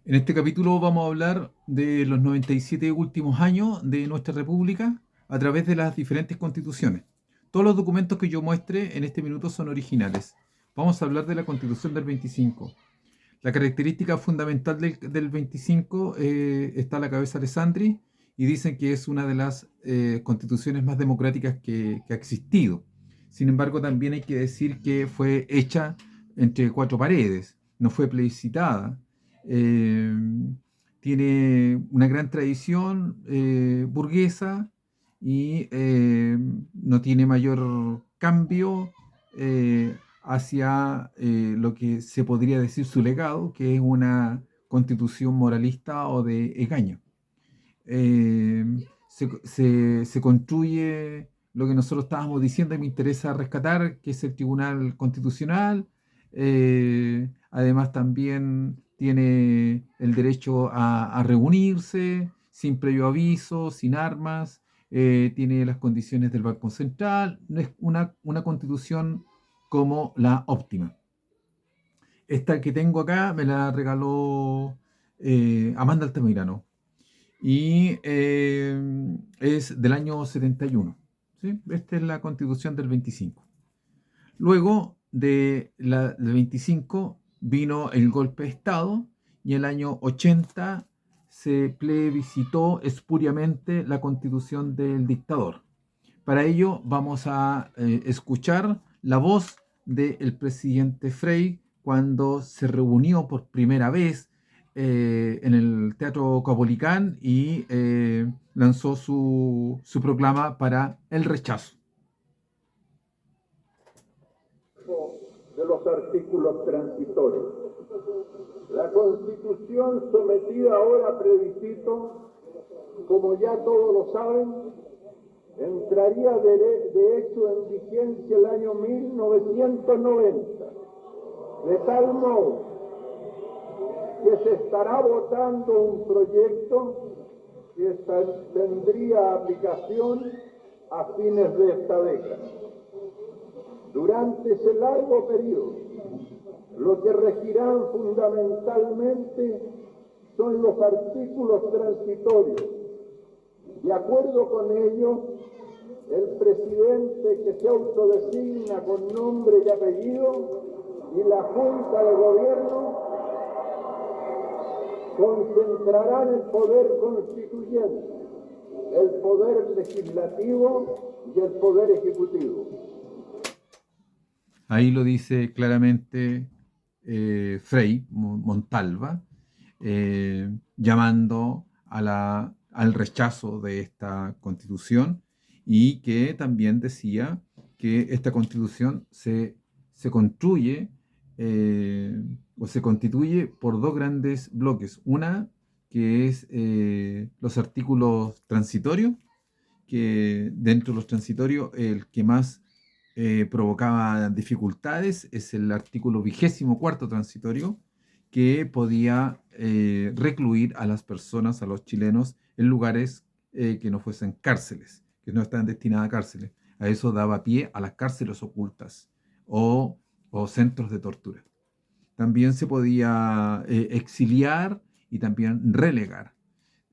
En este capítulo vamos a hablar de los 97 últimos años de nuestra República a través de las diferentes constituciones. Todos los documentos que yo muestre en este minuto son originales. Vamos a hablar de la Constitución del 25. La característica fundamental del 25 está a la cabeza de Sandri y dicen que es una de las constituciones más democráticas que ha existido. Sin embargo, también hay que decir que fue hecha entre cuatro paredes, no fue plebiscitada. eh, Tiene una gran tradición burguesa y no tiene mayor cambio hacia lo que se podría decir su legado, que es una constitución moralista o de engaño. Eh, se construye lo que nosotros estábamos diciendo y me interesa rescatar, que es el Tribunal Constitucional. Además también tiene el derecho a reunirse sin previo aviso, sin armas. Tiene las condiciones del Banco Central. No es una constitución como la óptima. Esta que tengo acá me la regaló Amanda Altamirano y es del año 71. ¿Sí? Esta es la constitución del 25. Luego del 25 vino el golpe de Estado y en el año 80 se plebiscitó espuriamente la constitución del dictador. Para ello vamos a escuchar la voz del presidente Frei cuando se reunió por primera vez en el Teatro Caupolicán y lanzó su proclama para el rechazo. De los artículos transitorios. La Constitución sometida ahora a plebiscito, como ya todos lo saben, entraría de hecho en vigencia el año 1990, de tal modo que se estará votando un proyecto que tendría aplicación a fines de esta década. Durante ese largo periodo, lo que regirán fundamentalmente son los artículos transitorios. De acuerdo con ellos, el presidente que se autodesigna con nombre y apellido y la Junta de Gobierno concentrarán el poder constituyente, el poder legislativo y el poder ejecutivo. Ahí lo dice claramente Frei Montalva, llamando al rechazo de esta constitución y que también decía que esta constitución se construye o se constituye por dos grandes bloques. Una que es los artículos transitorios, que dentro de los transitorios el que más provocaba dificultades es el artículo 24 transitorio, que podía recluir a las personas, a los chilenos, en lugares que no fuesen cárceles, que no estaban destinadas a cárceles. A eso daba pie a las cárceles ocultas o centros de tortura. También se podía exiliar y también relegar.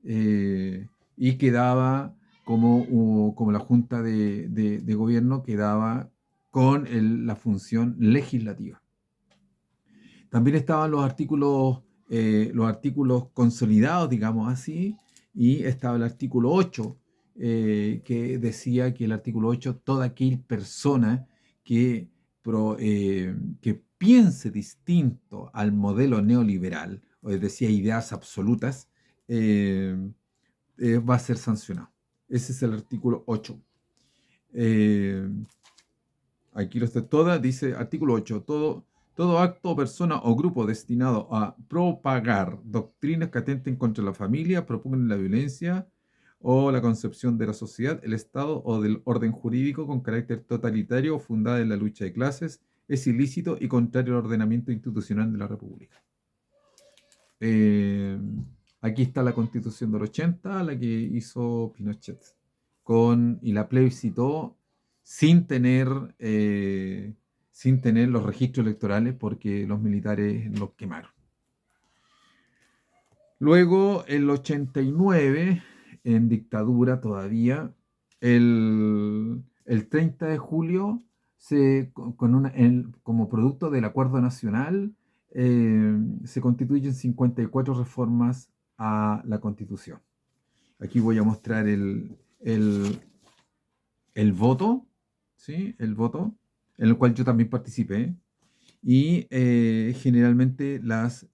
Y quedaba como la Junta de Gobierno quedaba con la función legislativa. También estaban los artículos consolidados, digamos así, y estaba el artículo 8, que decía que el artículo 8, toda aquella persona que, que piense distinto al modelo neoliberal, o decía ideas absolutas, va a ser sancionado. Ese es el artículo 8. Aquí lo está toda, dice artículo 8, todo acto, persona o grupo destinado a propagar doctrinas que atenten contra la familia, propugnen la violencia o la concepción de la sociedad, el Estado o del orden jurídico con carácter totalitario o fundada en la lucha de clases, es ilícito y contrario al ordenamiento institucional de la República. Aquí está la Constitución del 80, la que hizo Pinochet, y la plebiscitó sin tener, sin tener los registros electorales porque los militares los quemaron. Luego, el 89, en dictadura todavía, el 30 de julio, como producto del Acuerdo Nacional, se constituyen 54 reformas a la Constitución. Aquí voy a mostrar el voto, ¿sí? El voto, en el cual yo también participé. Y generalmente las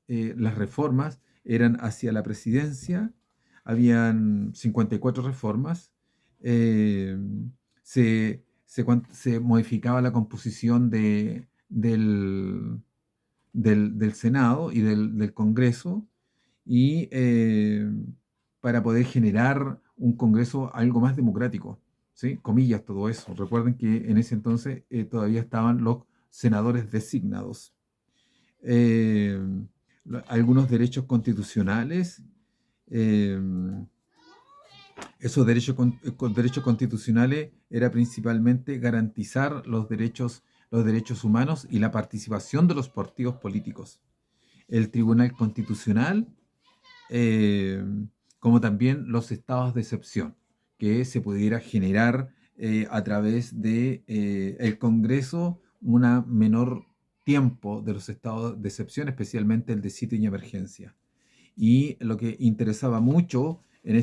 reformas eran hacia la presidencia, habían 54 reformas, eh, se modificaba la composición del Senado y del Congreso, y para poder generar un Congreso algo más democrático, ¿sí? Comillas, todo eso. Recuerden que en ese entonces todavía estaban los senadores designados. Eh, Algunos derechos constitucionales, eh, esos derechos constitucionales era principalmente garantizar los derechos humanos y la participación de los partidos políticos. El Tribunal Constitucional, eh, como también los estados de excepción, que se pudiera generar a través de el Congreso una menor tiempo de los estados de excepción, especialmente el de sitio y emergencia. Y lo que interesaba mucho en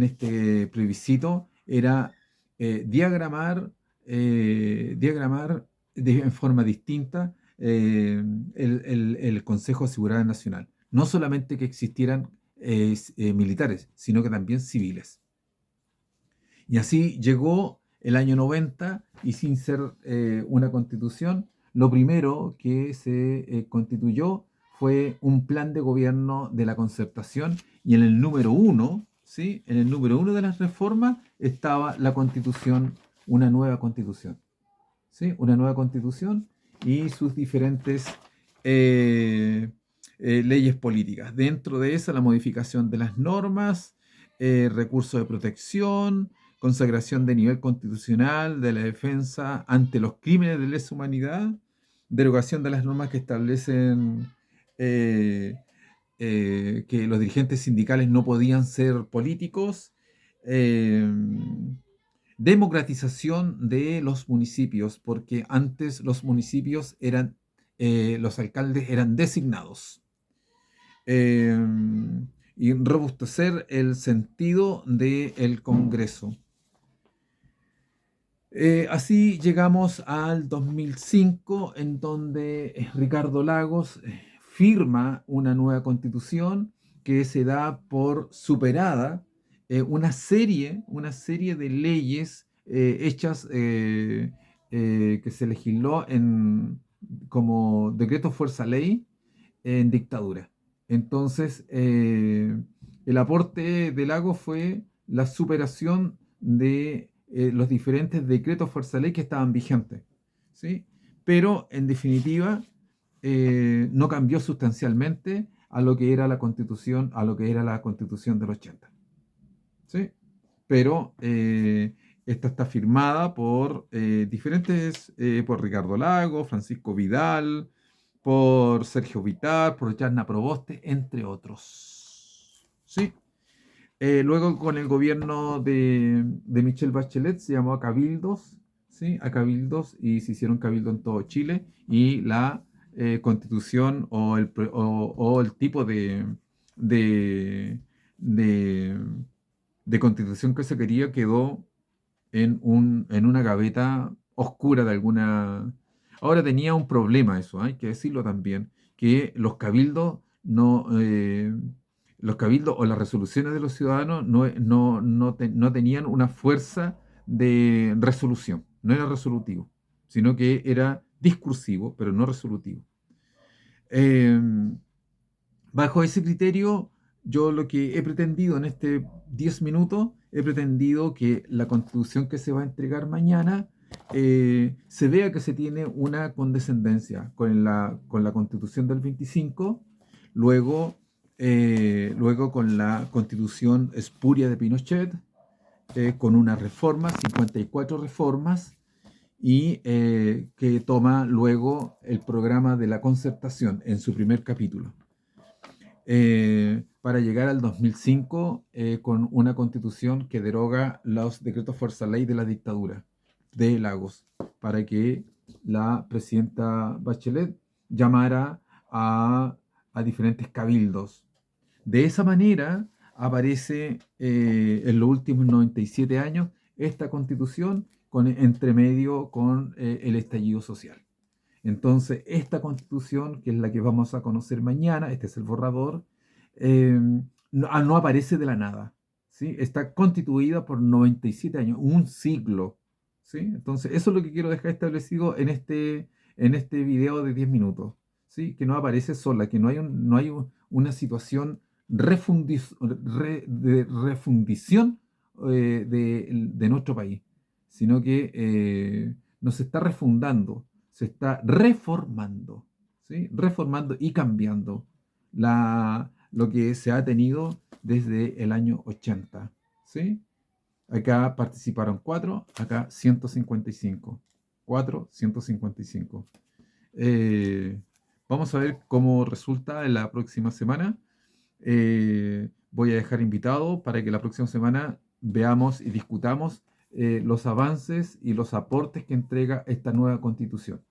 este plebiscito era diagramar en forma distinta el Consejo de Seguridad Nacional. No solamente que existieran militares, sino que también civiles. Y así llegó el año 90 y sin ser una constitución, lo primero que se constituyó fue un plan de gobierno de la concertación, y en el número uno, ¿sí? En el número uno de las reformas estaba la constitución, una nueva constitución, ¿sí? Una nueva constitución y sus diferentes leyes políticas. Dentro de esa, la modificación de las normas, recursos de protección, consagración de nivel constitucional de la defensa ante los crímenes de lesa humanidad, derogación de las normas que establecen que los dirigentes sindicales no podían ser políticos, eh, democratización de los municipios, porque antes los municipios los alcaldes eran designados. Eh, y robustecer el sentido del Congreso. Así llegamos al 2005, en donde Ricardo Lagos firma una nueva constitución que se da por superada una serie de leyes hechas que se legisló como decreto fuerza ley en dictadura. Entonces, el aporte de Lagos fue la superación de los diferentes decretos fuerza ley que estaban vigentes, ¿sí? Pero, en definitiva, no cambió sustancialmente a lo que era la Constitución, del 80, ¿sí? Pero esta está firmada por por Ricardo Lagos, Francisco Vidal, por Sergio Vittar, por Yarna Proboste, entre otros. ¿Sí? Luego, con el gobierno de Michelle Bachelet, se llamó a cabildos, ¿sí? A cabildos, y se hicieron cabildos en todo Chile, y la constitución o el tipo de, de, de constitución que se quería quedó en una gaveta oscura de alguna. Ahora, tenía un problema eso, hay que decirlo también, que los cabildos o las resoluciones de los ciudadanos no tenían una fuerza de resolución, no era resolutivo, sino que era discursivo, pero no resolutivo. Eh, Bajo ese criterio, yo lo que he pretendido en este 10 minutos, he pretendido que la constitución que se va a entregar mañana se vea que se tiene una condescendencia con la constitución del 25, luego con la constitución espuria de Pinochet, con una reforma, 54 reformas, y que toma luego el programa de la concertación en su primer capítulo. para llegar al 2005 con una constitución que deroga los decretos fuerza ley de la dictadura de Lagos, para que la presidenta Bachelet llamara a diferentes cabildos. De esa manera aparece en los últimos 97 años esta constitución con entre medio con el estallido social. Entonces, esta constitución, que es la que vamos a conocer mañana, este es el borrador, no aparece de la nada, ¿sí? Está constituida por 97 años, un siglo, ¿sí? Entonces, eso es lo que quiero dejar establecido en este video de 10 minutos, ¿sí? Que no aparece sola, que no hay una situación de refundición de nuestro país, sino que no se está refundando, se está reformando, ¿sí? Reformando y cambiando lo que se ha tenido desde el año 80, ¿sí? Acá participaron 4, acá 155. 4, 155. Vamos a ver cómo resulta en la próxima semana. Voy a dejar invitado para que la próxima semana veamos y discutamos los avances y los aportes que entrega esta nueva constitución.